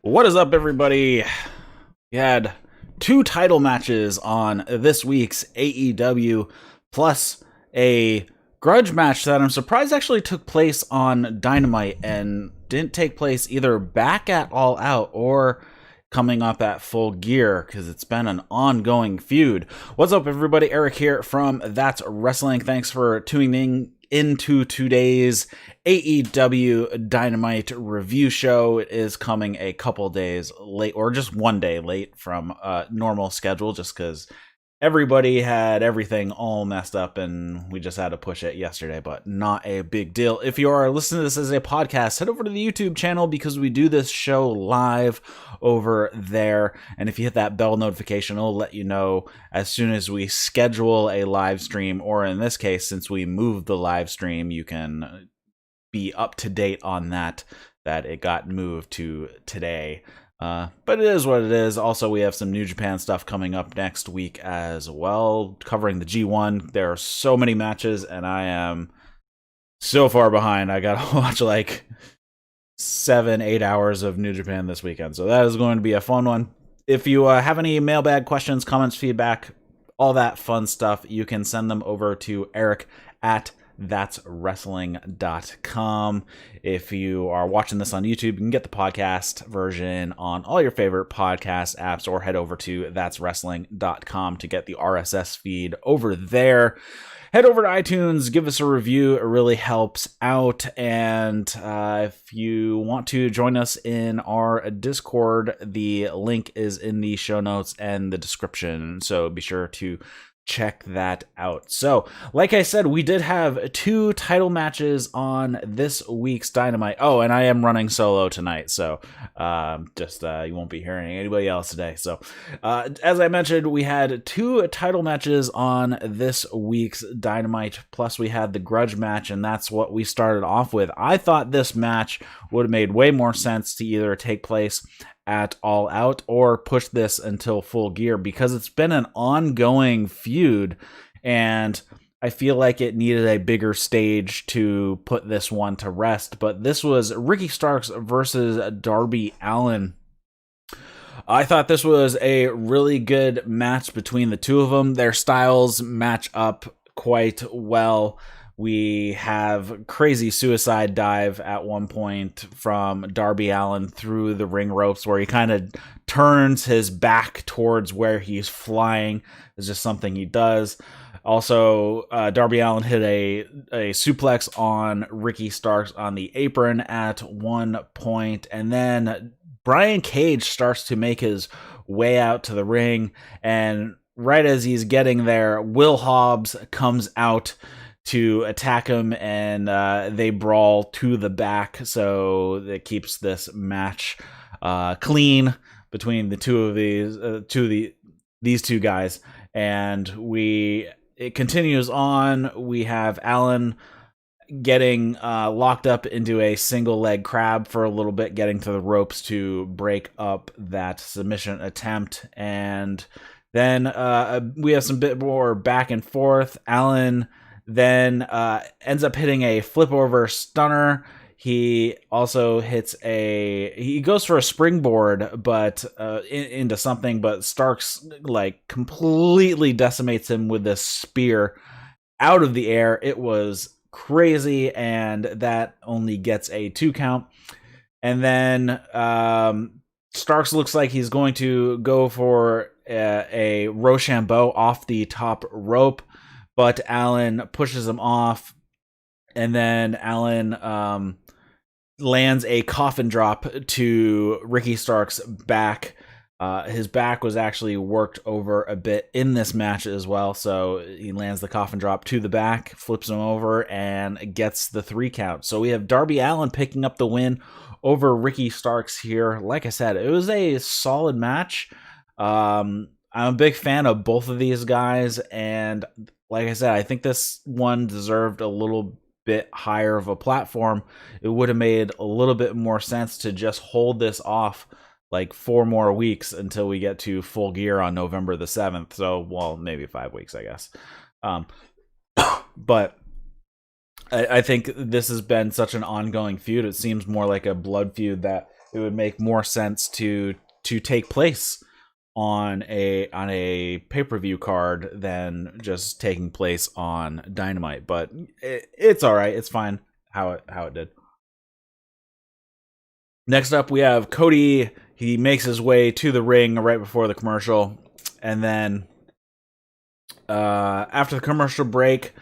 What is up, everybody? We had two title matches on this week's AEW, plus a grudge match that I'm surprised actually took place on Dynamite and didn't take place either back at All Out or coming up at Full Gear, because it's been an ongoing feud. What's up, everybody? Eric here from That's Wrestling. Thanks for tuning into today's AEW Dynamite review show. It is coming a couple days late, or just one day late from normal schedule, just because everybody had everything all messed up and we just had to push it yesterday, but not a big deal. If you are listening to this as a podcast, head over to the YouTube channel because we do this show live over there. And if you hit that bell notification, it'll let you know as soon as we schedule a live stream, or in this case, since we moved the live stream, you can be up to date on that it got moved to today. But it is what it is. Also, we have some New Japan stuff coming up next week as well, covering the G1. There are so many matches, and I am so far behind. I gotta watch like 7-8 hours of New Japan this weekend, so that is going to be a fun one. If you have any mailbag questions, comments, feedback, all that fun stuff, you can send them over to Eric at that'swrestling.com. If you are watching this on YouTube, you can get the podcast version on all your favorite podcast apps, or head over to that'swrestling.com to get the RSS feed over there. Head over to iTunes, give us a review. It really helps out. And if you want to join us in our Discord, the link is in the show notes and the description. So be sure to check that out. So, like I said, we did have two title matches on this week's Dynamite. Oh, and I am running solo tonight, so you won't be hearing anybody else today. So, as I mentioned, we had two title matches on this week's Dynamite, plus we had the grudge match, and that's what we started off with. I thought this match would have made way more sense to either take place at All Out or push this until Full Gear, because it's been an ongoing feud and I feel like it needed a bigger stage to put this one to rest. But this was Ricky Starks versus Darby Allin. I thought this was a really good match between the two of them. Their styles match up quite well. We have crazy suicide dive at one point from Darby Allin through the ring ropes, where he kind of turns his back towards where he's flying. It's just something he does. Also, Darby Allin hit a suplex on Ricky Starks on the apron at one point, and then Brian Cage starts to make his way out to the ring, and right as he's getting there, Will Hobbs comes out to attack him, and they brawl to the back, so it keeps this match clean between the two of these two guys. And it continues on. We have Allin getting locked up into a single leg crab for a little bit, getting to the ropes to break up that submission attempt, and then we have some bit more back and forth. Allin then ends up hitting a flip over stunner. He also he goes for a springboard, but into something, but Starks like completely decimates him with this spear out of the air. It was crazy, and that only gets a 2 count. And then Starks looks like he's going to go for a Rochambeau off the top rope, but Allin pushes him off, and then Allin lands a coffin drop to Ricky Starks' back. His back was actually worked over a bit in this match as well, so he lands the coffin drop to the back, flips him over, and gets the 3 count. So we have Darby Allin picking up the win over Ricky Starks here. Like I said, it was a solid match. I'm a big fan of both of these guys, and like I said, I think this one deserved a little bit higher of a platform. It would have made a little bit more sense to just hold this off like 4 more weeks until we get to Full Gear on November the 7th. So, well, maybe 5 weeks, I guess. But I think this has been such an ongoing feud. It seems more like a blood feud that it would make more sense to take place on a pay-per-view card than just taking place on Dynamite. But it's all right. It's fine how it did. Next up, we have Cody. He makes his way to the ring right before the commercial, and then after the commercial break,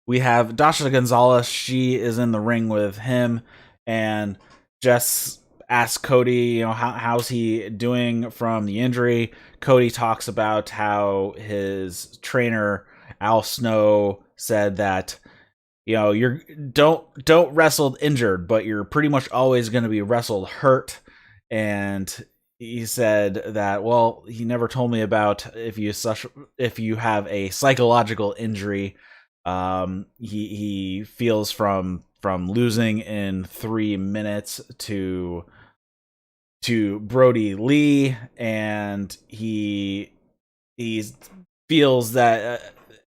we have Dasha Gonzalez. She is in the ring with him, and Jess asks Cody, how's he doing from the injury. Cody talks about how his trainer Al Snow said that you don't wrestle injured, but you're pretty much always going to be wrestled hurt. And he said that, well, he never told me about if you have a psychological injury. He feels from losing in 3 minutes to Brody Lee, and he feels that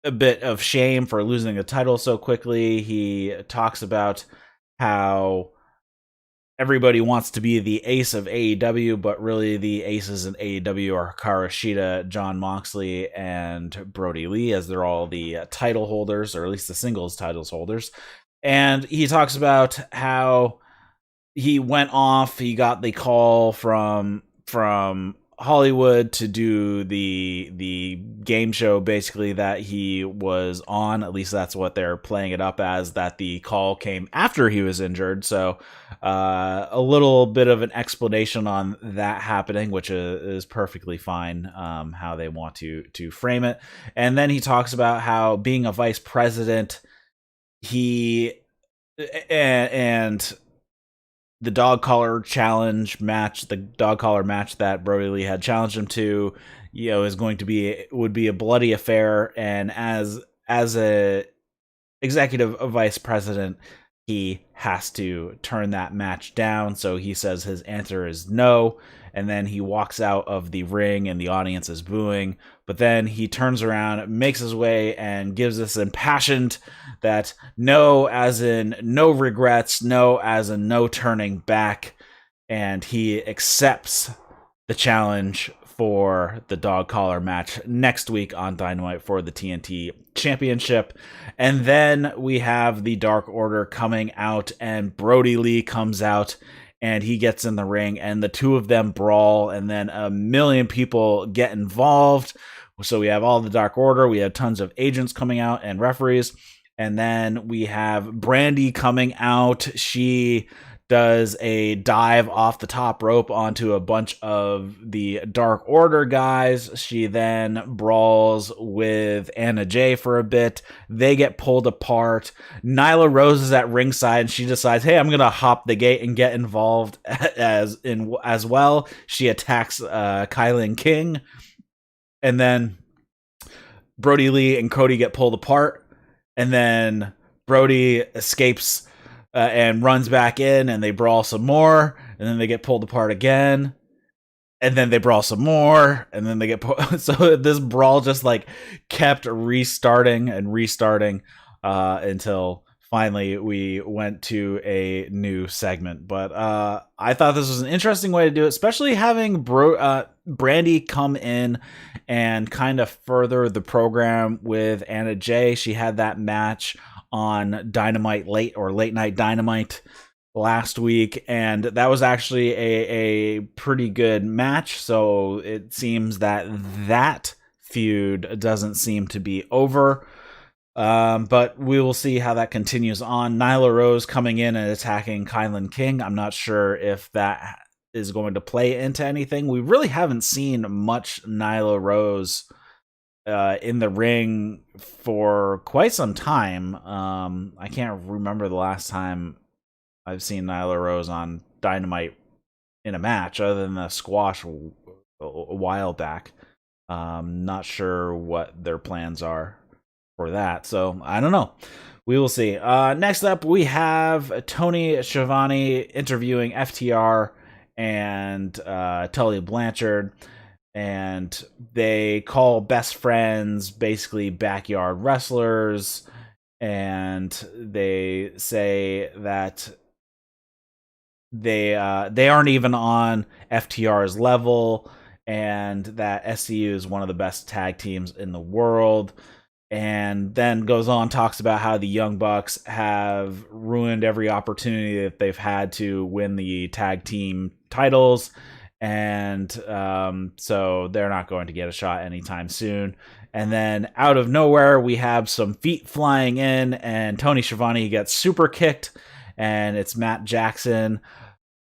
a bit of shame for losing the title so quickly. He talks about how everybody wants to be the ace of AEW, but really the aces in AEW are Hikaru Shida, Jon Moxley, and Brody Lee, as they're all the title holders, or at least the singles titles holders. And he talks about how he went off. He got the call from Hollywood to do the game show, basically, that he was on. At least that's what they're playing it up as, that the call came after he was injured. So a little bit of an explanation on that happening, which is perfectly fine, how they want to frame it. And then he talks about how being a vice president, and the dog collar match that Brody Lee had challenged him to, is going to would be a bloody affair. And as a executive vice president, he has to turn that match down. So he says his answer is no. And then he walks out of the ring and the audience is booing. But then he turns around, makes his way, and gives this impassioned that no as in no regrets, no as in no turning back. And he accepts the challenge for the dog collar match next week on Dynamite for the TNT Championship. And then we have the Dark Order coming out, and Brody Lee comes out, and he gets in the ring, and the two of them brawl, and then a million people get involved. So we have all the Dark Order, we have tons of agents coming out and referees, and then we have Brandy coming out. She does a dive off the top rope onto a bunch of the Dark Order guys. She then brawls with Anna Jay for a bit. They get pulled apart. Nyla Rose is at ringside, and she decides, hey, I'm gonna hop the gate and get involved as well. She attacks Kylan King, and then Brody Lee and Cody get pulled apart, and then Brody escapes and runs back in, and they brawl some more, and then they get pulled apart again, and then they brawl some more, and then they get so this brawl just like kept restarting until finally we went to a new segment. But I thought this was an interesting way to do it, especially having Brandy come in and kind of further the program with Anna Jay. She had that match on Dynamite late night Dynamite last week, and that was actually a pretty good match. So it seems that feud doesn't seem to be over, but we will see how that continues on. Nyla Rose coming in and attacking Kylan King. I'm not sure if that is going to play into anything. We really haven't seen much Nyla Rose in the ring for quite some time. I can't remember the last time I've seen Nyla Rose on Dynamite in a match other than the squash a while back. Not sure what their plans are for that, so I don't know. We will see. Next up, we have Tony Schiavone interviewing FTR and Tully Blanchard. And they call best friends basically backyard wrestlers, and they say that they aren't even on FTR's level, and that SCU is one of the best tag teams in the world. And then goes on, talks about how the Young Bucks have ruined every opportunity that they've had to win the tag team titles, and so they're not going to get a shot anytime soon. And then out of nowhere, we have some feet flying in, and Tony Schiavone gets super kicked, and it's Matt Jackson.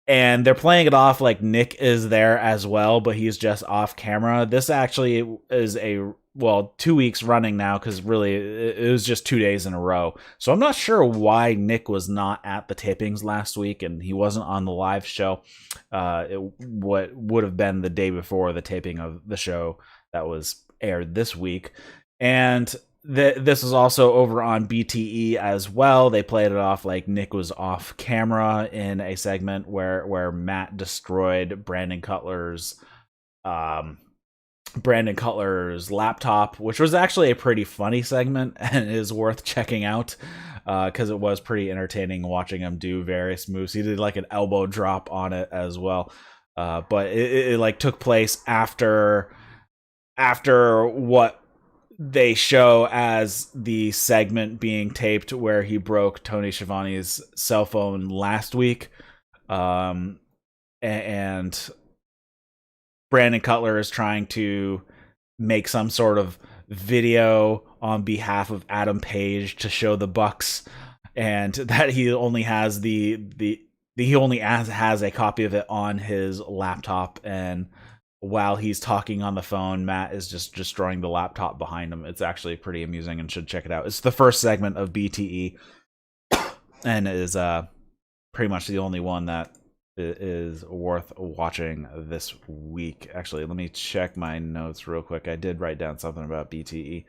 And they're playing it off like Nick is there as well, but he's just off camera. This actually is 2 weeks running now, because really it was just 2 days in a row. So I'm not sure why Nick was not at the tapings last week and he wasn't on the live show. What would have been the day before the taping of the show that was aired this week. And this is also over on BTE as well. They played it off like Nick was off camera in a segment where Matt destroyed Brandon Cutler's laptop, which was actually a pretty funny segment and is worth checking out, because it was pretty entertaining watching him do various moves. He did like an elbow drop on it as well, but it like took place after what they show as the segment being taped where he broke Tony Schiavone's cell phone last week, and Brandon Cutler is trying to make some sort of video on behalf of Adam Page to show the Bucks, and that he only has he only has a copy of it on his laptop. And while he's talking on the phone, Matt is just destroying the laptop behind him. It's actually pretty amusing and should check it out. It's the first segment of BTE, and is pretty much the only one that is worth watching this week. Actually, let me check my notes real quick. I did write down something about BTE.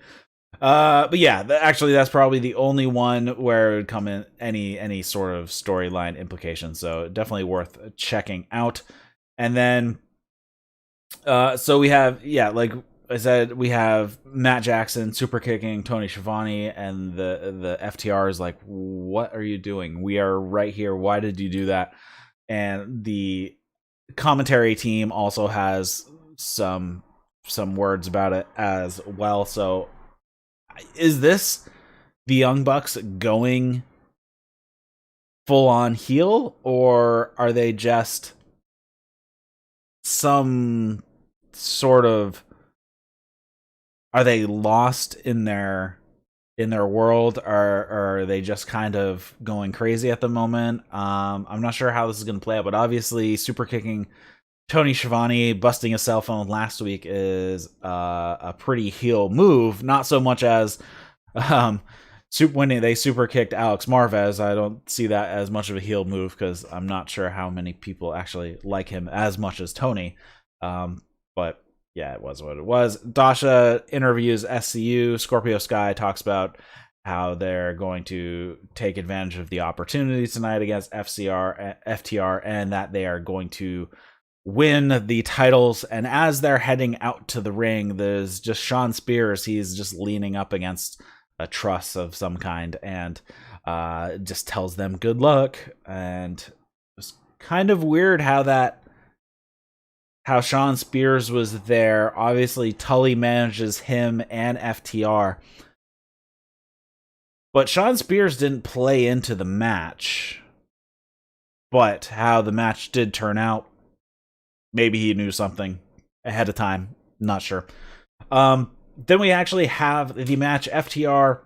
But yeah, actually that's probably the only one where it would come in any sort of storyline implication. So definitely worth checking out. And then so we have, like I said, we have Matt Jackson super kicking Tony Schiavone, and the FTR is like, what are you doing? We are right here. Why did you do that? And the commentary team also has some words about it as well. So is this the Young Bucks going full on heel, or are they just some sort of, are they lost in their world, or are they just kind of going crazy at the moment? I'm not sure how this is going to play out, but obviously super kicking Tony Schiavone, busting his cell phone last week is a pretty heel move. Not so much as when they super kicked Alex Marvez. I don't see that as much of a heel move, because I'm not sure how many people actually like him as much as Tony. But yeah, it was what it was. Dasha interviews SCU. Scorpio Sky talks about how they're going to take advantage of the opportunity tonight against FTR, and that they are going to win the titles. And as they're heading out to the ring, there's just Sean Spears. He's just leaning up against a truss of some kind, and just tells them good luck. And it's kind of weird how Sean Spears was there. Obviously Tully manages him and FTR, but Sean Spears didn't play into the match. But how the match did turn out, maybe he knew something ahead of time, not sure. Then we actually have the match FTR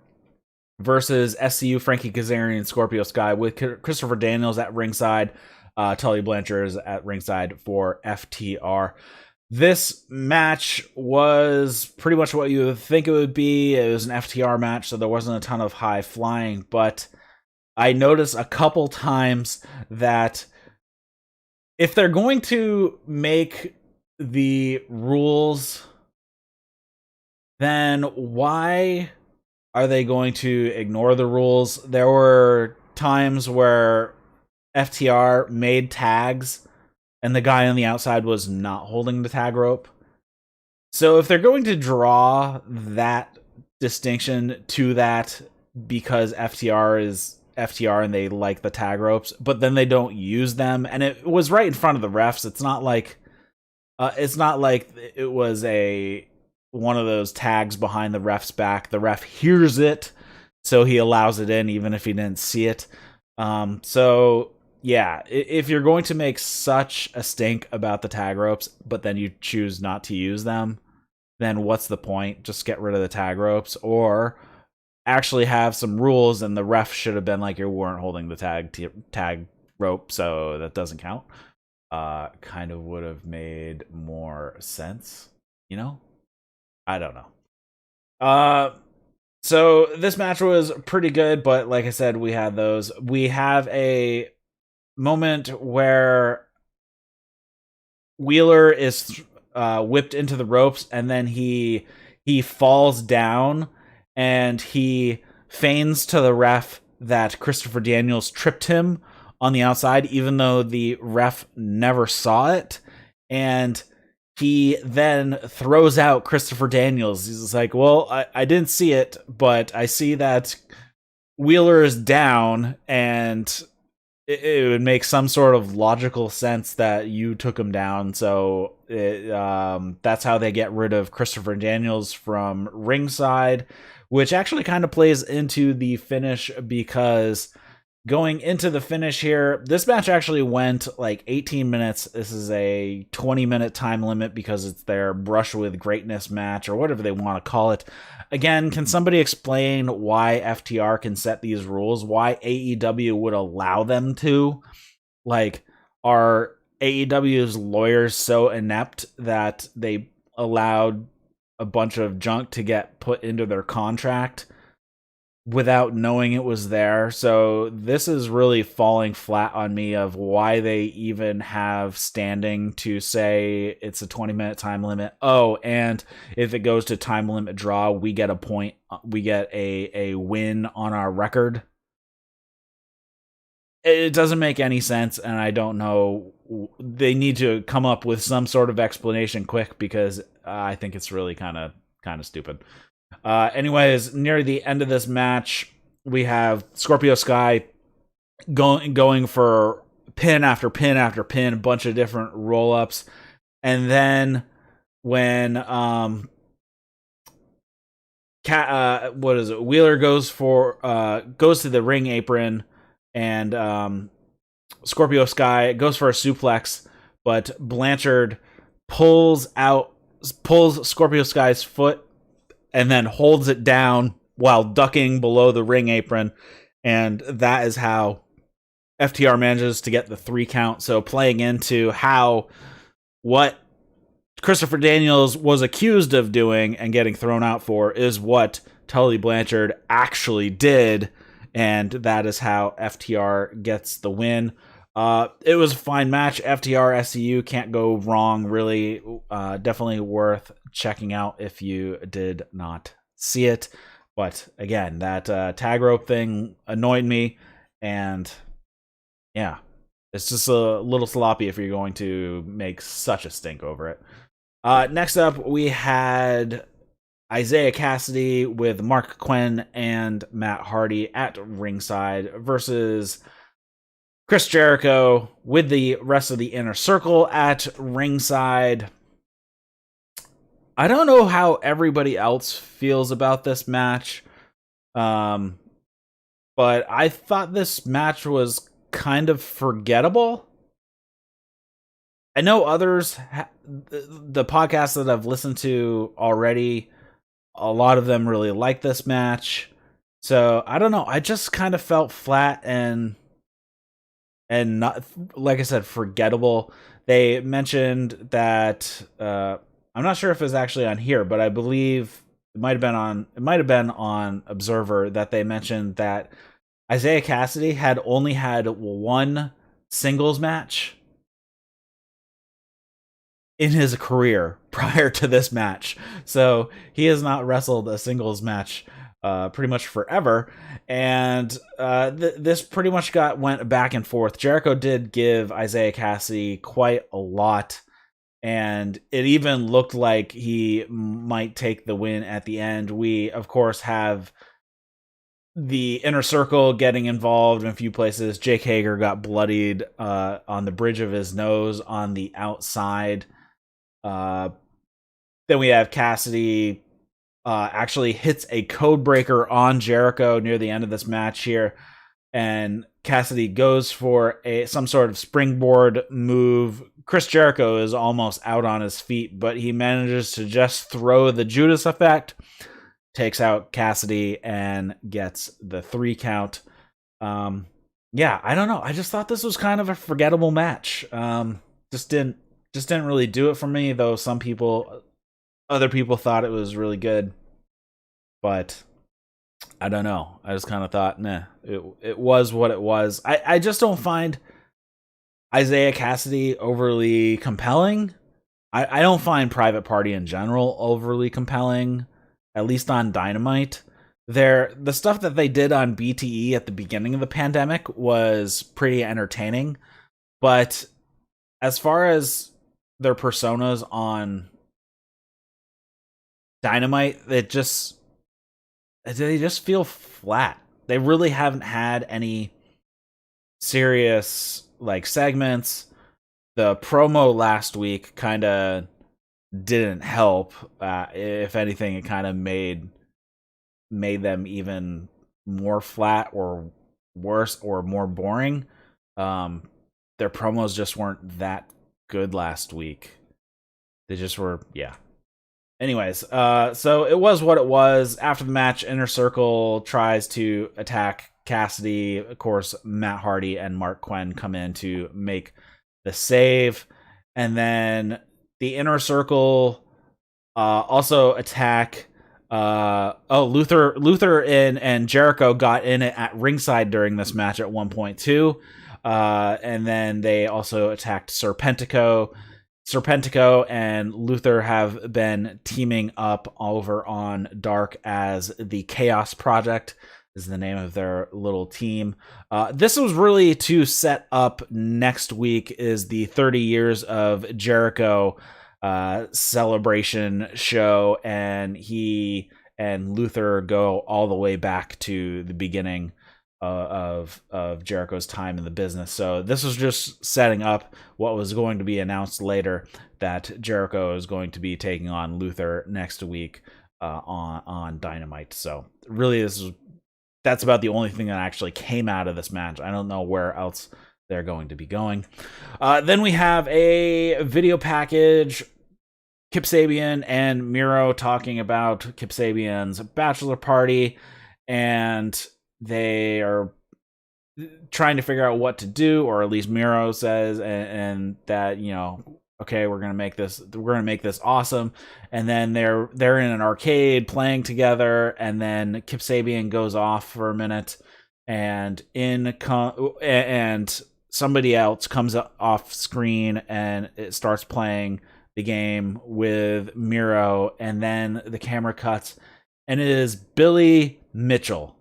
versus SCU, Frankie Kazarian and Scorpio Sky, with Christopher Daniels at ringside. Tully Blanchard is at ringside for FTR. This match was pretty much what you would think it would be. It was an FTR match, so there wasn't a ton of high flying, but I noticed a couple times that if they're going to make the rules, then why are they going to ignore the rules? There were times where FTR made tags and the guy on the outside was not holding the tag rope. So if they're going to draw that distinction to that because FTR is FTR and they like the tag ropes, but then they don't use them. And it was right in front of the refs. It's not like it was one of those tags behind the ref's back. The ref hears it, so he allows it in even if he didn't see it. So yeah, if you're going to make such a stink about the tag ropes, but then you choose not to use them, then what's the point? Just get rid of the tag ropes, or actually have some rules, and the ref should have been like, you weren't holding the tag rope, so that doesn't count. Kind of would have made more sense, you know? I don't know. So this match was pretty good, but like I said, we had those. We have a moment where Wheeler is whipped into the ropes, and then he falls down, and he feigns to the ref that Christopher Daniels tripped him on the outside, even though the ref never saw it. And he then throws out Christopher Daniels. He's like, well, I didn't see it, but I see that Wheeler is down, and it would make some sort of logical sense that you took him down. So that's how they get rid of Christopher Daniels from ringside, which actually kind of plays into the finish, because going into the finish here, this match actually went like 18 minutes. This is a 20-minute time limit because it's their Brush with Greatness match, or whatever they want to call it. Again, can somebody explain why FTR can set these rules? Why AEW would allow them to? Like, are AEW's lawyers so inept that they allowed a bunch of junk to get put into their contract without knowing it was there? So this is really falling flat on me of why they even have standing to say it's a 20-minute time limit. Oh, and if it goes to time limit draw, we get a point. We get a win on our record. It doesn't make any sense, and I don't know. They need to come up with some sort of explanation quick, because I think it's really kind of stupid. Anyways, near the end of this match, we have Scorpio Sky going for pin after pin after pin, a bunch of different roll-ups. And then when Wheeler goes to the ring apron, and Scorpio Sky goes for a suplex, but Blanchard pulls Scorpio Sky's foot and then holds it down while ducking below the ring apron. And that is how FTR manages to get the 3 count. So playing into what Christopher Daniels was accused of doing and getting thrown out for is what Tully Blanchard actually did. And that is how FTR gets the win. It was a fine match. FTR SCU can't go wrong, really. Definitely worth checking out if you did not see it. But again, that tag rope thing annoyed me, and yeah, it's just a little sloppy if you're going to make such a stink over it. Next up, we had Isiah Kassidy with Mark Quinn and Matt Hardy at ringside versus Chris Jericho with the rest of the Inner Circle at ringside. I don't know how everybody else feels about this match, but I thought this match was kind of forgettable. I know others, the podcasts that I've listened to already, a lot of them really like this match. So I don't know. I just kind of felt flat and not, like I said, forgettable. They mentioned that I'm not sure if it's actually on here, but I believe it might have been on Observer that they mentioned that Isiah Kassidy had only had one singles match in his career prior to this match. So he has not wrestled a singles match pretty much forever. And this pretty much went back and forth. Jericho did give Isiah Kassidy quite a lot, and it even looked like he might take the win at the end. We, of course, have the Inner Circle getting involved in a few places. Jake Hager got bloodied on the bridge of his nose on the outside. Then we have Cassidy actually hits a code breaker on Jericho near the end of this match here. And Cassidy goes for some sort of springboard move. Chris Jericho is almost out on his feet, but he manages to just throw the Judas effect, takes out Cassidy, and gets the 3 count. Yeah, I don't know. I just thought this was kind of a forgettable match. Just didn't really do it for me, though other people thought it was really good. But I don't know. I just kind of thought, nah, it was what it was. I just don't find Isiah Kassidy overly compelling. I don't find Private Party in general overly compelling, at least on Dynamite. The stuff that they did on BTE at the beginning of the pandemic was pretty entertaining, but as far as their personas on Dynamite, they just feel flat. They really haven't had any serious like segments. The promo last week kind of didn't help. If anything, it kind of made them even more flat or worse or more boring. Their promos just weren't that good last week. They just were, yeah. Anyways, so it was what it was. After the match, Inner Circle tries to attack Cassidy. Of course, Matt Hardy and Mark Quinn come in to make the save. And then the Inner Circle also attack. Luther and Jericho got in at ringside during this match at one point too. And then they also attacked Serpentico. Serpentico and Luther have been teaming up over on Dark as the Chaos Project is the name of their little team. This was really to set up next week is the 30 years of Jericho celebration show, and he and Luther go all the way back to the beginning of Jericho's time in the business. So this was just setting up what was going to be announced later, that Jericho is going to be taking on Luther next week on Dynamite. So really that's about the only thing that actually came out of this match. I don't know where else they're going to be going. Then we have a video package. Kip Sabian and Miro talking about Kip Sabian's bachelor party, and they are trying to figure out what to do, or at least Miro says, and that, you know, okay, we're gonna make this awesome. And then they're in an arcade playing together, and then Kip Sabian goes off for a minute, and and somebody else comes off screen, and it starts playing the game with Miro, and then the camera cuts, and it is Billy Mitchell.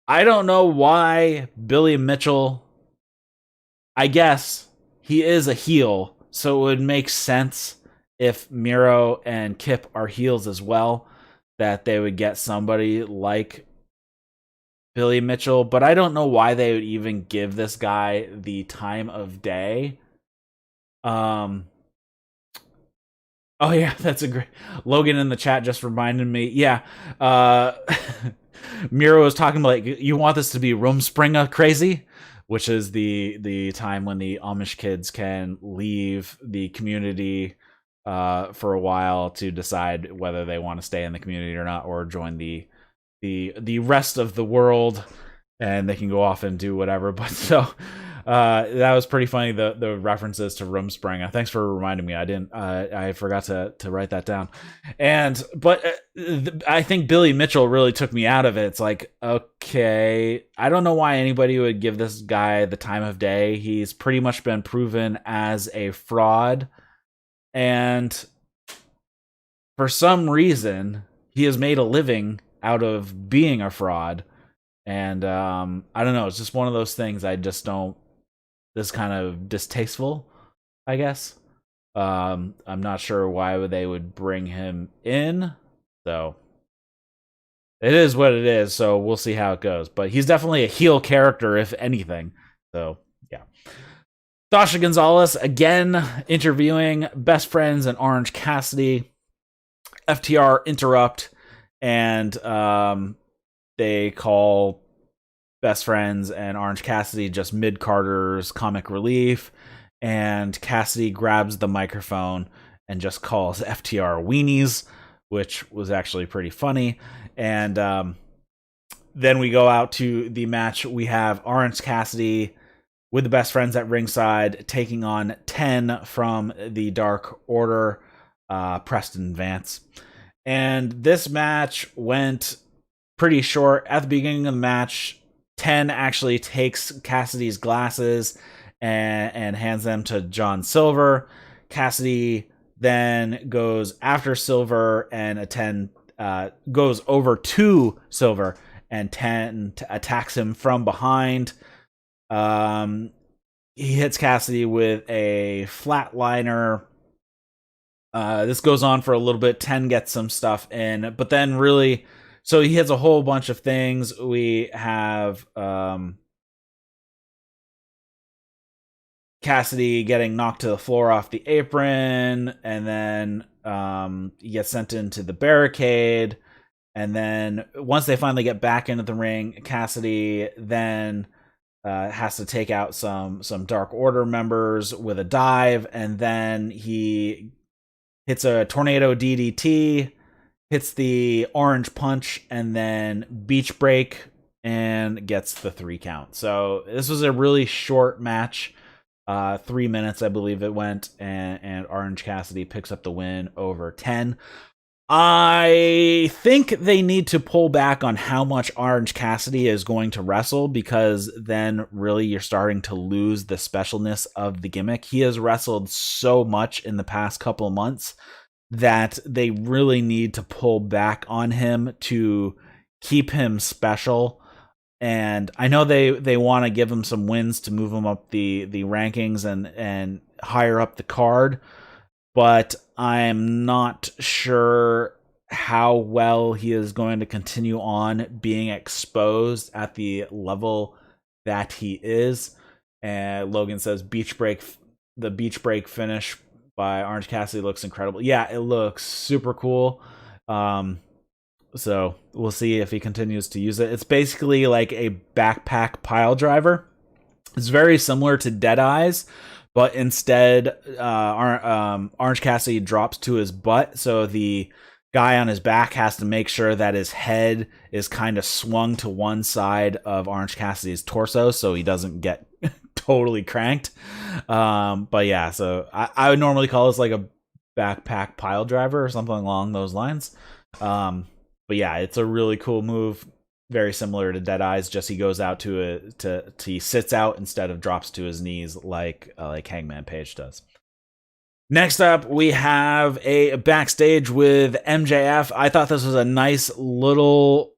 I don't know why Billy Mitchell. I guess he is a heel, so it would make sense if Miro and Kip are heels as well, that they would get somebody like Billy Mitchell. But I don't know why they would even give this guy the time of day. Oh yeah, that's a great. Logan in the chat just reminded me. Yeah, Miro was talking about, like, you want this to be Rumspringa crazy, which is the time when the Amish kids can leave the community for a while to decide whether they want to stay in the community or not, or join the rest of the world, and they can go off and do whatever. But so that was pretty funny, the references to Rumspringa. Thanks for reminding me. I forgot to write that down. But I think Billy Mitchell really took me out of it. It's like, okay, I don't know why anybody would give this guy the time of day. He's pretty much been proven as a fraud, and for some reason he has made a living out of being a fraud. And I don't know, it's just one of those things I just don't. This is kind of distasteful, I guess. I'm not sure why they would bring him in, so It is what it is, so we'll see how it goes. But he's definitely a heel character, if anything. So, yeah. Sasha Gonzalez, again, interviewing Best Friends and Orange Cassidy. FTR interrupt, and they call Best Friends and Orange Cassidy just mid-Carter's comic relief. And Cassidy grabs the microphone and just calls FTR weenies, which was actually pretty funny. And then we go out to the match. We have Orange Cassidy with the Best Friends at ringside, taking on 10 from the Dark Order, Preston Vance. And this match went pretty short. At the beginning of the match, 10 actually takes Cassidy's glasses and hands them to John Silver. Cassidy then goes after Silver, and 10 goes over to Silver, and 10 attacks him from behind. He hits Cassidy with a flatliner. This goes on for a little bit. 10 gets some stuff in, but then really, so he hits a whole bunch of things. We have Cassidy getting knocked to the floor off the apron, and then he gets sent into the barricade. And then once they finally get back into the ring, Cassidy then has to take out some Dark Order members with a dive, and then he hits a tornado DDT, hits the orange punch, and then beach break, and gets the 3 count. So this was a really short match. 3 minutes, I believe it went, and Orange Cassidy picks up the win over 10. I think they need to pull back on how much Orange Cassidy is going to wrestle, because then really you're starting to lose the specialness of the gimmick. He has wrestled so much in the past couple of months that they really need to pull back on him to keep him special. And I know they want to give him some wins to move him up the rankings and higher up the card, but I'm not sure how well he is going to continue on being exposed at the level that he is. And Logan says the beach break finish by Orange Cassidy looks incredible. Yeah, it looks super cool. So we'll see if he continues to use it. It's basically like a backpack pile driver. It's very similar to Deadeye's, but instead, Orange Cassidy drops to his butt, so the guy on his back has to make sure that his head is kind of swung to one side of Orange Cassidy's torso, so he doesn't get totally cranked. But yeah, so I would normally call this like a backpack pile driver or something along those lines. But yeah, it's a really cool move. Very similar to Deadeye's, just he goes out he sits out instead of drops to his knees like Hangman Page does. Next up, we have a backstage with MJF. I thought this was a nice little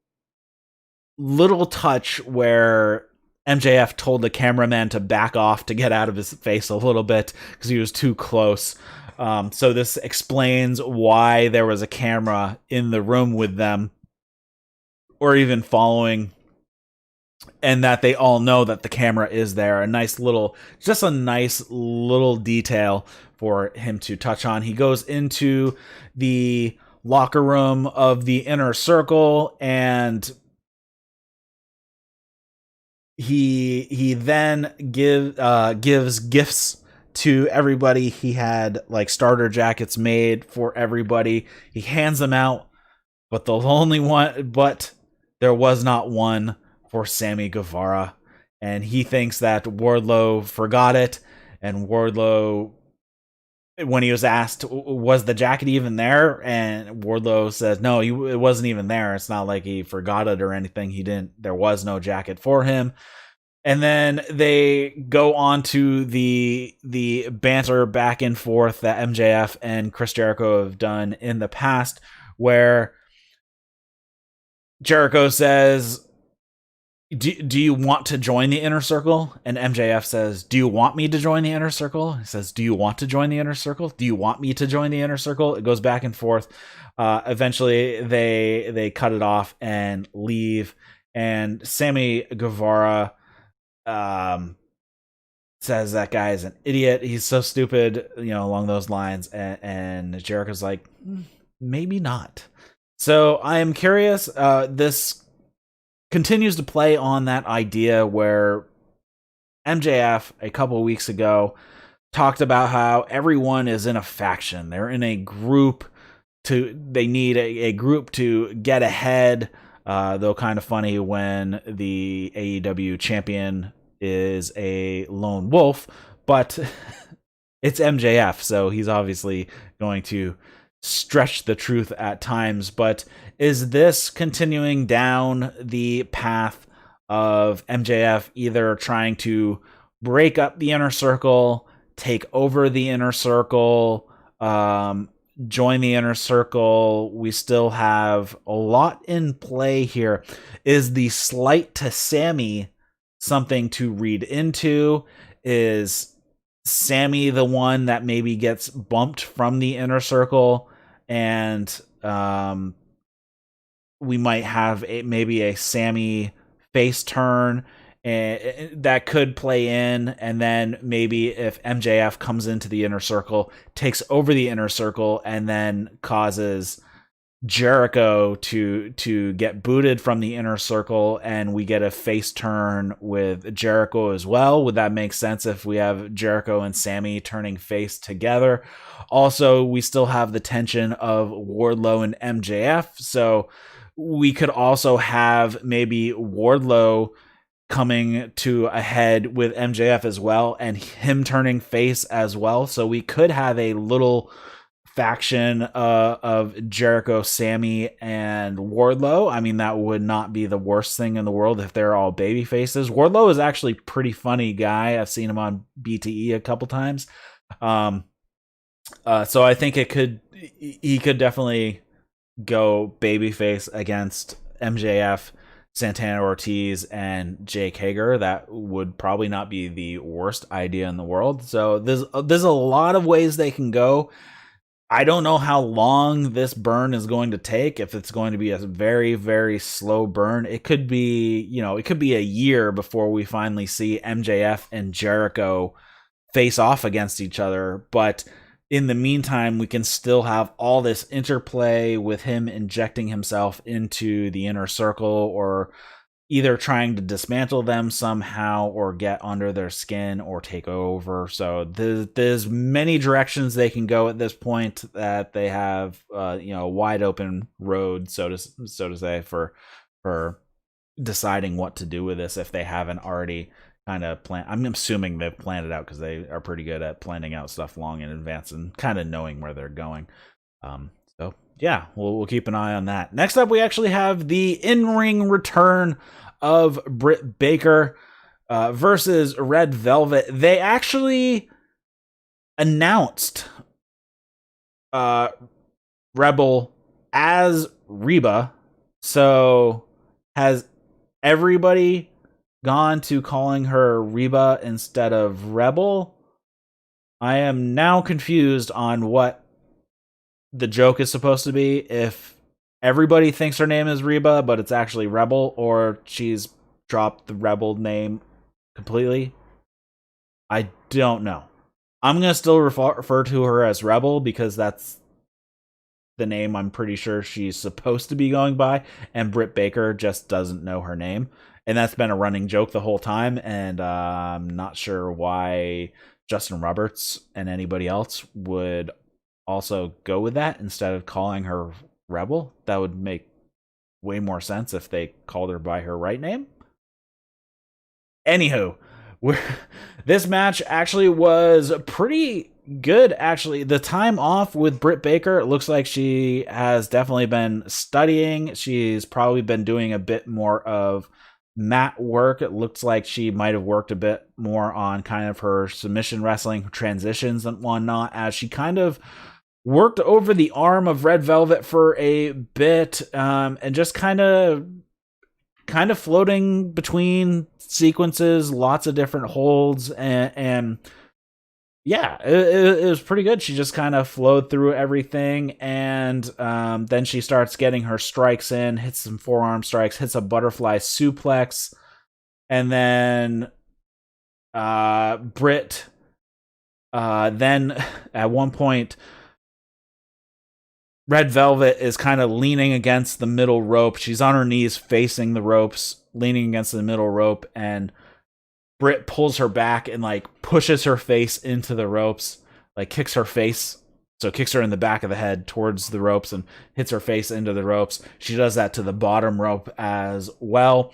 touch where MJF told the cameraman to back off to get out of his face a little bit because he was too close. So this explains why there was a camera in the room with them, or even following, and that they all know that the camera is there. A nice little detail for him to touch on. He goes into the locker room of the Inner Circle, and he then gives gifts to everybody. He had like starter jackets made for everybody. He hands them out, but there was not one for Sammy Guevara, and he thinks that Wardlow forgot it. And Wardlow, when he was asked, was the jacket even there? And Wardlow says, no, it wasn't even there. It's not like he forgot it or anything. There was no jacket for him. And then they go on to the banter back and forth that MJF and Chris Jericho have done in the past, where Jericho says, do you want to join the inner circle? And MJF says, do you want me to join the inner circle? He says, do you want to join the inner circle? Do you want me to join the inner circle? It goes back and forth. Eventually they cut it off and leave. And Sammy Guevara says that guy is an idiot. He's so stupid, along those lines. And Jericho's like, maybe not. So I am curious. This continues to play on that idea where MJF a couple of weeks ago talked about how everyone is in a faction. They're in a group they need a group to get ahead. Though kind of funny when the AEW champion is a lone wolf, but it's MJF, so he's obviously going to stretch the truth at times. But is this continuing down the path of MJF either trying to break up the inner circle, take over the inner circle, join the inner circle? We still have a lot in play here. Is the slight to Sammy something to read into? Is Sammy the one that maybe gets bumped from the inner circle, and we might have maybe a Sammy face turn that could play in, and then maybe if MJF comes into the inner circle, takes over the inner circle, and then causes Jericho to get booted from the inner circle, and we get a face turn with Jericho as well. Would that make sense if we have Jericho and Sammy turning face together? Also, we still have the tension of Wardlow and MJF, so we could also have maybe Wardlow coming to a head with MJF as well, and him turning face as well. So we could have a little faction of Jericho, Sammy, and Wardlow. I mean, that would not be the worst thing in the world if they're all baby faces. Wardlow is actually a pretty funny guy. I've seen him on BTE a couple times. So I think he could definitely go babyface against MJF, Santana Ortiz, and Jake Hager. That would probably not be the worst idea in the world. So there's a lot of ways they can go. I don't know how long this burn is going to take. If it's going to be a very, very slow burn, it could be, it could be a year before we finally see MJF and Jericho face off against each other. But in the meantime, we can still have all this interplay with him injecting himself into the inner circle, or either trying to dismantle them somehow, or get under their skin, or take over. So there's many directions they can go at this point, that they have a wide open road, so to say, for deciding what to do with this, if they haven't already kind of planned. I'm assuming they've planned it out, because they are pretty good at planning out stuff long in advance and kind of knowing where they're going. So yeah, we'll keep an eye on that. Next up, we actually have the in-ring return of Britt Baker versus Red Velvet. They actually announced Rebel as Reba. So has everybody gone to calling her Reba instead of Rebel? I am now confused on what the joke is supposed to be. If everybody thinks her name is Reba, but it's actually Rebel, or she's dropped the Rebel name completely. I don't know. I'm going to still refer to her as Rebel, because that's the name I'm pretty sure she's supposed to be going by, and Britt Baker just doesn't know her name. And that's been a running joke the whole time, and I'm not sure why Justin Roberts and anybody else would also go with that instead of calling her Rebel. That would make way more sense if they called her by her right name. Anywho, this match actually was pretty good. Actually, the time off with Britt Baker, it looks like she has definitely been studying. She's probably been doing a bit more of mat work. It looks like she might have worked a bit more on kind of her submission wrestling transitions and whatnot, as she kind of worked over the arm of Red Velvet for a bit, and just kind of kind of floating between sequences, lots of different holds, and yeah, it was pretty good. She just kind of flowed through everything, and then she starts getting her strikes in, hits some forearm strikes, hits a butterfly suplex, and then Britt, then at one point, Red Velvet is kind of leaning against the middle rope. She's on her knees facing the ropes, leaning against the middle rope, and Britt pulls her back and like pushes her face into the ropes, like kicks her face. So kicks her in the back of the head towards the ropes and hits her face into the ropes. She does that to the bottom rope as well.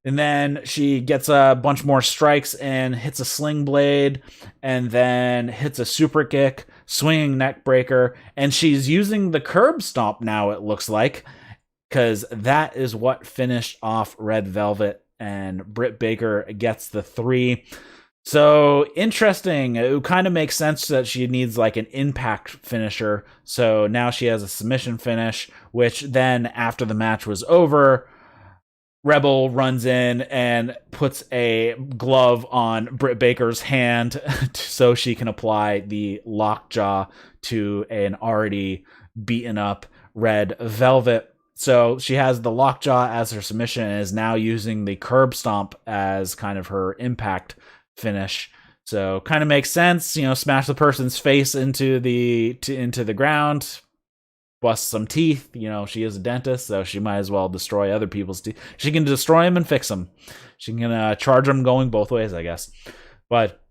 And then she gets a bunch more strikes and hits a sling blade and then hits a super kick, swinging neck breaker. And she's using the curb stomp now, it looks like, because that is what finished off Red Velvet. And Britt Baker gets the 3. So interesting. It kind of makes sense that she needs like an impact finisher. So now she has a submission finish, which then after the match was over, Rebel runs in and puts a glove on Britt Baker's hand so she can apply the lockjaw to an already beaten up Red Velvet. So she has the lockjaw as her submission and is now using the curb stomp as kind of her impact finish. So kind of makes sense, smash the person's face into the ground, bust some teeth. She is a dentist, so she might as well destroy other people's teeth. She can destroy them and fix them. She can charge them going both ways, I guess. But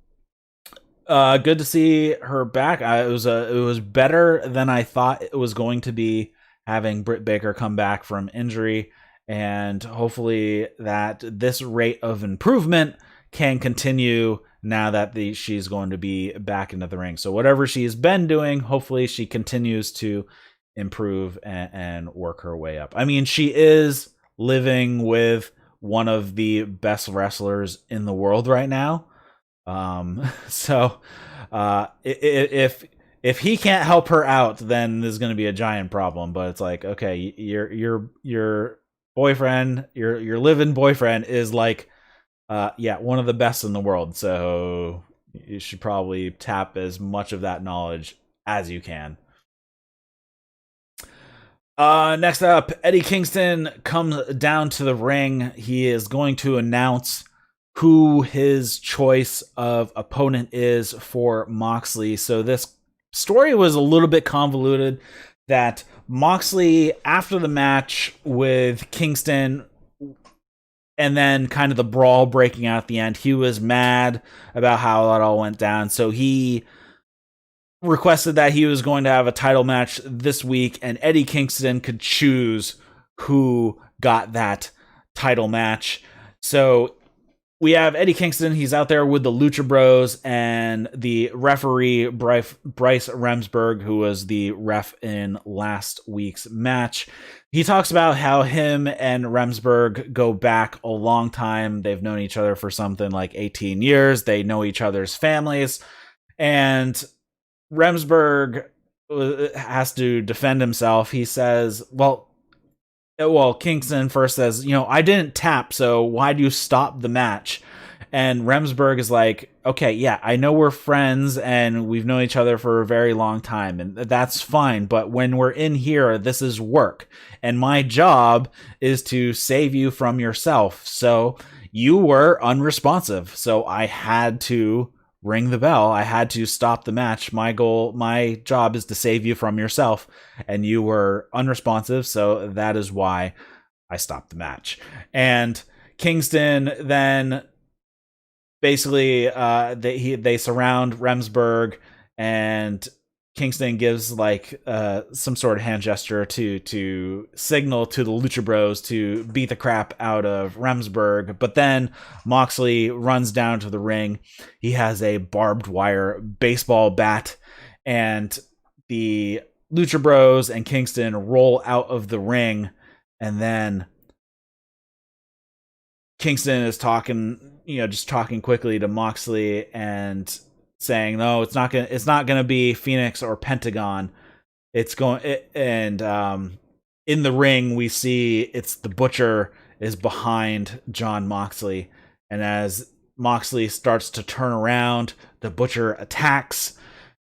good to see her back. It was better than I thought it was going to be, having Britt Baker come back from injury, and hopefully that this rate of improvement can continue now that she's going to be back into the ring. So whatever she's been doing, hopefully she continues to improve and work her way up. I mean, she is living with one of the best wrestlers in the world right now. So if he can't help her out, then there's going to be a giant problem. But it's like, okay, your boyfriend, your live-in boyfriend is like, one of the best in the world. So you should probably tap as much of that knowledge as you can. Next up, Eddie Kingston comes down to the ring. He is going to announce who his choice of opponent is for Moxley. So this story was a little bit convoluted, that Moxley, after the match with Kingston and then kind of the brawl breaking out at the end, he was mad about how that all went down. So he requested that he was going to have a title match this week, and Eddie Kingston could choose who got that title match. So we have Eddie Kingston. He's out there with the Lucha Bros and the referee, Bryce Remsburg, who was the ref in last week's match. He talks about how him and Remsburg go back a long time. They've known each other for something like 18 years. They know each other's families. And Remsburg has to defend himself. He says, well, Kingston first says, I didn't tap, so why do you stop the match? And Remsburg is like, okay, yeah, I know we're friends and we've known each other for a very long time, and that's fine, but when we're in here, this is work, and my job is to save you from yourself. So you were unresponsive, so I had to ring the bell. I had to stop the match. My job is to save you from yourself, and you were unresponsive, so that is why I stopped the match. And Kingston then basically they surround Remsburg, and Kingston gives like some sort of hand gesture to signal to the Lucha Bros to beat the crap out of Remsburg. But then Moxley runs down to the ring. He has a barbed wire baseball bat, and the Lucha Bros and Kingston roll out of the ring, and then Kingston is just talking quickly to Moxley and saying, no, it's not gonna be Phoenix or Pentagon. It's going, and in the ring we see it's the Butcher is behind Jon Moxley. And as Moxley starts to turn around, the Butcher attacks.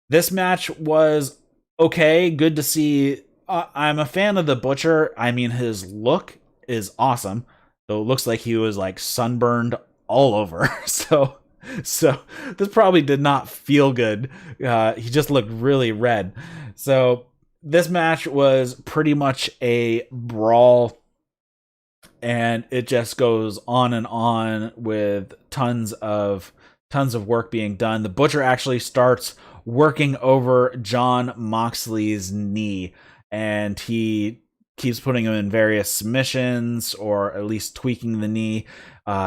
This match was okay, good to see. I'm a fan of the Butcher. I mean, his look is awesome, though it looks like he was like sunburned all over. So this probably did not feel good. He just looked really red. So this match was pretty much a brawl, and it just goes on and on with tons of work being done. The Butcher actually starts working over Jon Moxley's knee, and he keeps putting him in various submissions, or at least tweaking the knee.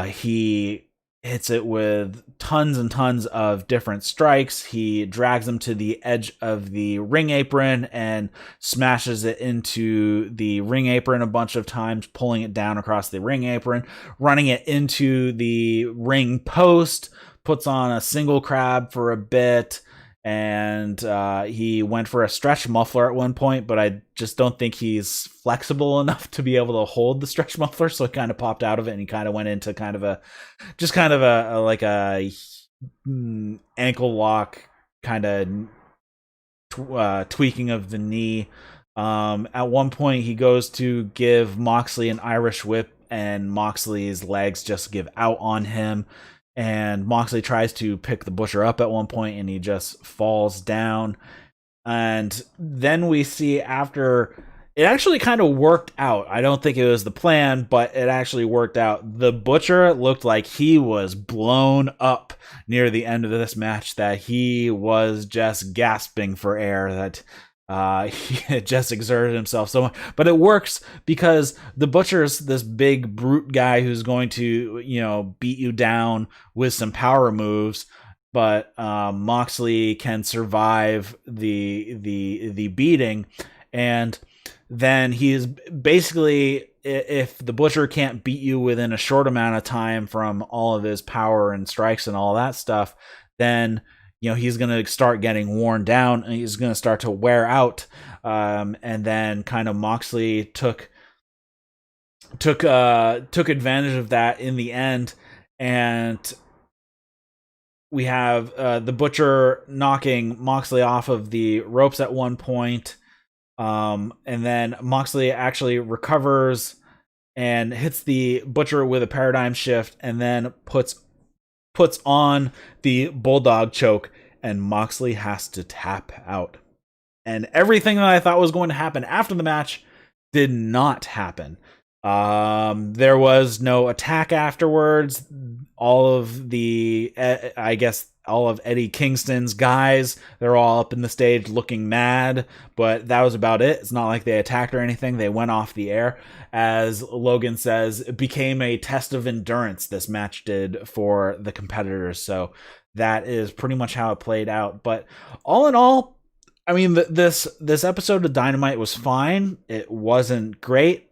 He hits it with tons and tons of different strikes. He drags him to the edge of the ring apron and smashes it into the ring apron a bunch of times, pulling it down across the ring apron, running it into the ring post, puts on a single crab for a bit, and he went for a stretch muffler at one point, but I just don't think he's flexible enough to be able to hold the stretch muffler, so he kind of popped out of it, and he kind of went into kind of a ankle lock kind of tweaking of the knee. At one point he goes to give Moxley an Irish whip, and Moxley's legs just give out on him, and Moxley tries to pick the Butcher up at one point, and he just falls down. And then we see, after it actually kind of worked out, I don't think it was the plan, but it actually worked out. The Butcher looked like he was blown up near the end of this match, that he was just gasping for air, that he had just exerted himself so much. But it works because the Butcher's this big brute guy who's going to, beat you down with some power moves. But Moxley can survive the beating, and then he is basically, if the Butcher can't beat you within a short amount of time from all of his power and strikes and all that stuff, then he's going to start getting worn down, and he's going to start to wear out. And then kind of Moxley took advantage of that in the end, and we have the Butcher knocking Moxley off of the ropes at one point. And then Moxley actually recovers and hits the Butcher with a paradigm shift, and then puts on the Bulldog choke, and Moxley has to tap out. And everything that I thought was going to happen after the match did not happen. There was no attack afterwards. All of Eddie Kingston's guys, they're all up in the stage looking mad, but that was about it. It's not like they attacked or anything. They went off the air. As Logan says, it became a test of endurance, this match did, for the competitors. So that is pretty much how it played out. But all in all, I mean, this episode of Dynamite was fine. It wasn't great.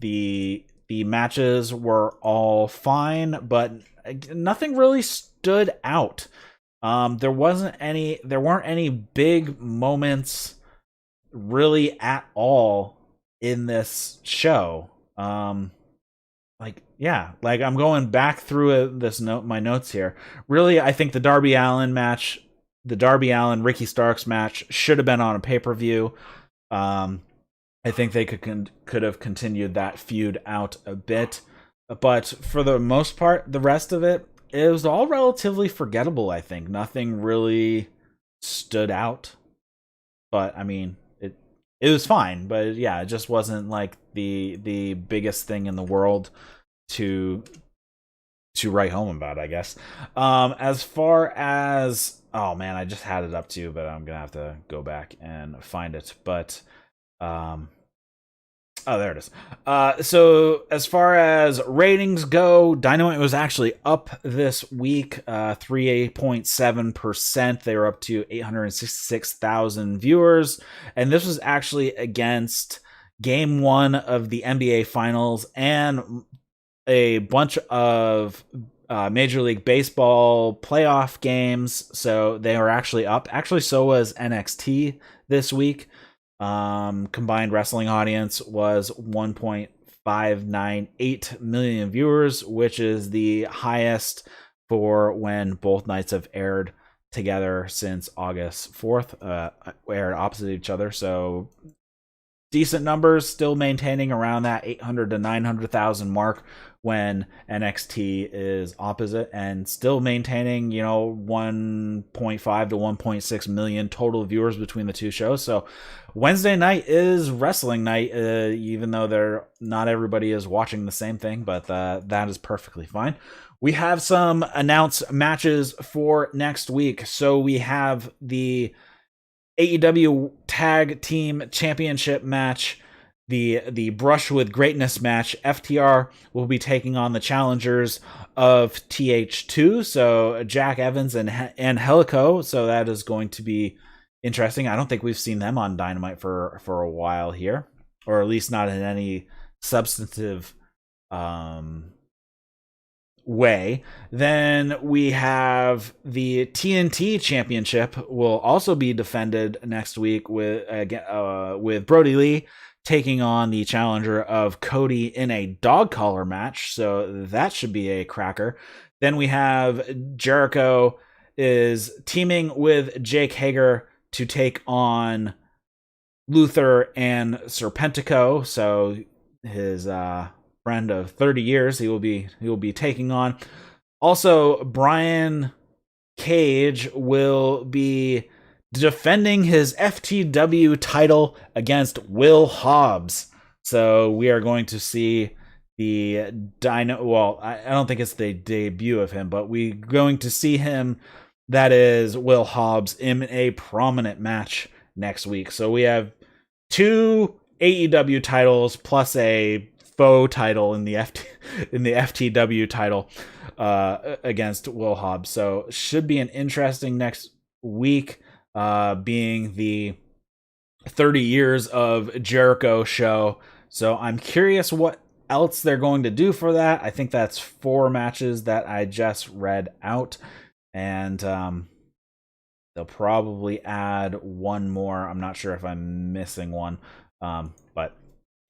The matches were all fine, but nothing really stood out. There weren't any big moments really at all in this show. I'm going back through my notes here. Really, I think the Darby Allin Ricky Starks match should have been on a pay-per-view. I think they could have continued that feud out a bit, but for the most part, the rest of it was all relatively forgettable. I think nothing really stood out, but I mean, it was fine. But yeah, it just wasn't like the biggest thing in the world to write home about, I guess. As far as, oh man, I just had it up too, but I'm gonna have to go back and find it. But there it is. So as far as ratings go, Dynamite was actually up this week, 3.7%. They were up to 866,000 viewers, and this was actually against Game 1 of the NBA Finals and a bunch of Major League Baseball playoff games, so they were actually up. Actually, so was NXT this week. Combined wrestling audience was 1.5 1.598 million viewers, which is the highest for when both nights have aired together since August 4th, aired opposite each other. So decent numbers, still maintaining around that 800 to 900,000 mark when NXT is opposite, and still maintaining, 1.5 to 1.6 million total viewers between the two shows. So Wednesday night is wrestling night, even though not everybody is watching the same thing, but that is perfectly fine. We have some announced matches for next week. So we have the AEW Tag Team Championship match, the Brush with Greatness match. FTR will be taking on the challengers of TH2, so Jack Evans and Helico. So that is going to be interesting. I don't think we've seen them on Dynamite for a while here, or at least not in any substantive way. Then we have the TNT Championship will also be defended next week with Brody Lee taking on the challenger of Cody in a dog collar match. So that should be a cracker. Then we have Jericho is teaming with Jake Hager to take on Luther and Serpentico. So his friend of 30 years he will be taking on. Also, Brian Cage will be defending his FTW title against Will Hobbs. So we are going to see the I don't think it's the debut of him, but we're going to see him, that is Will Hobbs, in a prominent match next week. So we have 2 AEW titles plus a faux title in the FTW title against Will Hobbs. So should be an interesting next week, being the 30 years of Jericho show. So I'm curious what else they're going to do for that. I think that's 4 matches that I just read out, and they'll probably add one more. I'm not sure if I'm missing one, but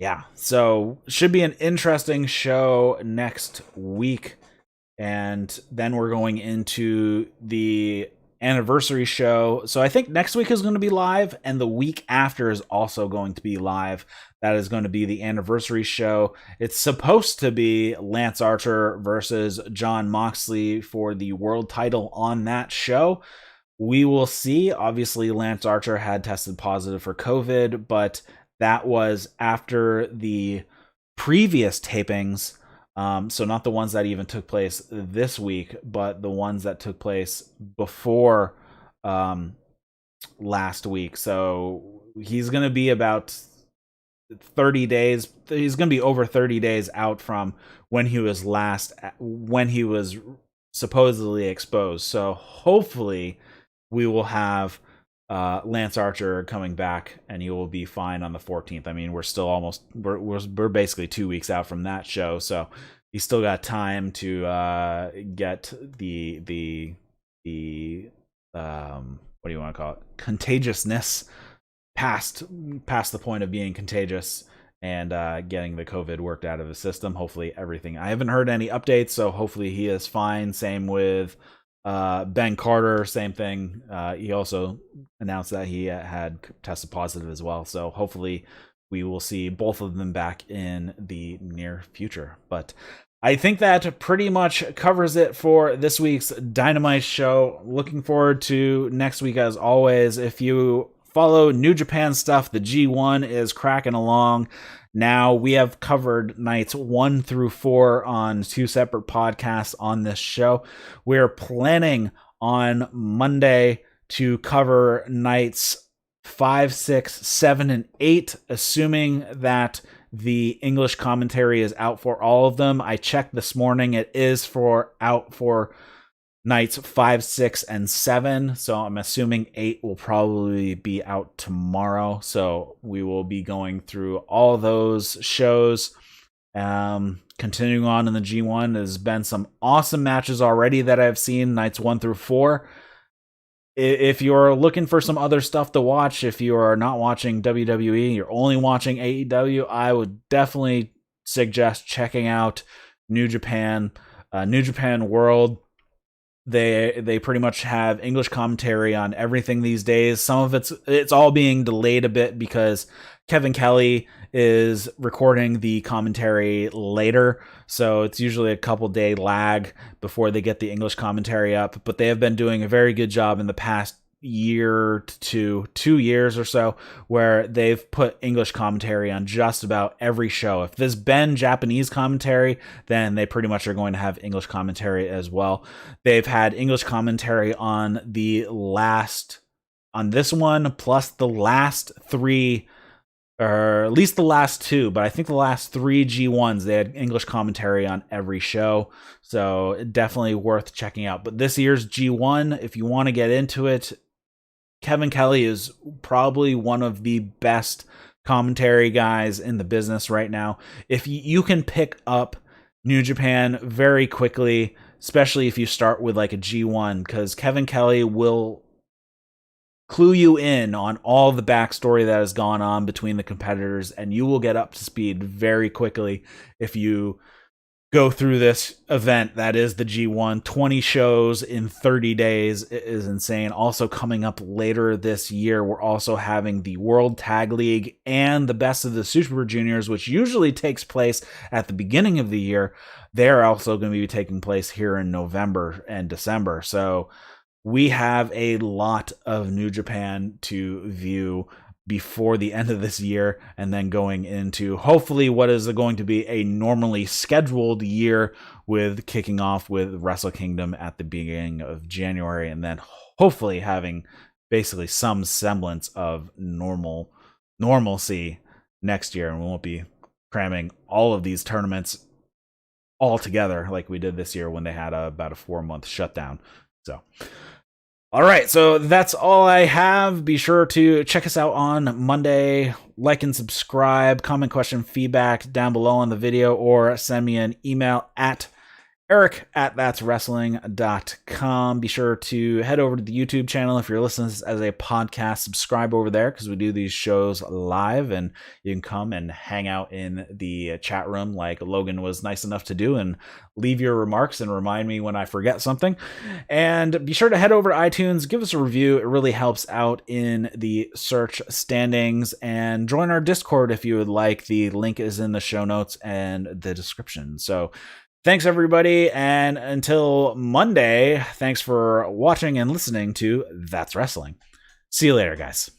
yeah, so should be an interesting show next week. And then we're going into the anniversary show. So I think next week is going to be live, and the week after is also going to be live. That is going to be the anniversary show. It's supposed to be Lance Archer versus Jon Moxley for the world title on that show. We will see. Obviously, Lance Archer had tested positive for COVID, but that was after the previous tapings. So not the ones that even took place this week, but the ones that took place before last week. So he's going to be about 30 days. He's going to be over 30 days out from when he was supposedly exposed. So hopefully we will have Lance Archer coming back, and he will be fine on the 14th. I mean, we're still we're basically 2 weeks out from that show, so he's still got time to get the what do you want to call it, contagiousness past the point of being contagious, and getting the COVID worked out of his system. Hopefully everything. I haven't heard any updates, so hopefully he is fine. Same with Ben Carter, same thing. He also announced that he had tested positive as well. So hopefully we will see both of them back in the near future. But I think that pretty much covers it for this week's Dynamite show. Looking forward to next week as always. If you follow New Japan stuff, the G1 is cracking along. Now, we have covered nights 1 through 4 on 2 separate podcasts on this show. We're planning on Monday to cover nights 5, 6, 7, and 8, assuming that the English commentary is out for all of them. I checked this morning. It is out for nights 5, 6, and 7. So I'm assuming 8 will probably be out tomorrow. So we will be going through all those shows. Continuing on in the G1, there's been some awesome matches already that I've seen, nights 1 through 4. If you're looking for some other stuff to watch, if you are not watching WWE, you're only watching AEW, I would definitely suggest checking out New Japan World. They pretty much have English commentary on everything these days. Some of it's all being delayed a bit because Kevin Kelly is recording the commentary later, so it's usually a couple day lag before they get the English commentary up. But they have been doing a very good job in the past year to 2 years or so, where they've put English commentary on just about every show. If there's been Japanese commentary, then they pretty much are going to have English commentary as well. They've had English commentary on this one, plus the last three, or at least the last two, but I think the last three G1s, they had English commentary on every show. So definitely worth checking out. But this year's G1, if you want to get into it, Kevin Kelly is probably one of the best commentary guys in the business right now. If you can pick up New Japan very quickly, especially if you start with like a G1, because Kevin Kelly will clue you in on all the backstory that has gone on between the competitors, and you will get up to speed very quickly if you go through this event that is the G1. 20 shows in 30 days is insane. Also coming up later this year, we're also having the World Tag League and the Best of the Super Juniors, which usually takes place at the beginning of the year. They're also going to be taking place here in November and December. So we have a lot of New Japan to view before the end of this year, and then going into hopefully what is going to be a normally scheduled year, with kicking off with Wrestle Kingdom at the beginning of January, and then hopefully having basically some semblance of normalcy next year, and we won't be cramming all of these tournaments all together like we did this year when they had about a 4-month shutdown. So all right, so that's all I have. Be sure to check us out on Monday. Like and subscribe. Comment, question, feedback down below on the video, or send me an email at eric@thatswrestling.com. Be sure to head over to the YouTube channel if you're listening to this as a podcast. Subscribe over there, because we do these shows live, and you can come and hang out in the chat room like Logan was nice enough to do, and leave your remarks and remind me when I forget something. And be sure to head over to iTunes, give us a review. It really helps out in the search standings, and join our Discord if you would like. The link is in the show notes and the description. So thanks, everybody, and until Monday, thanks for watching and listening to That's Wrestling. See you later, guys.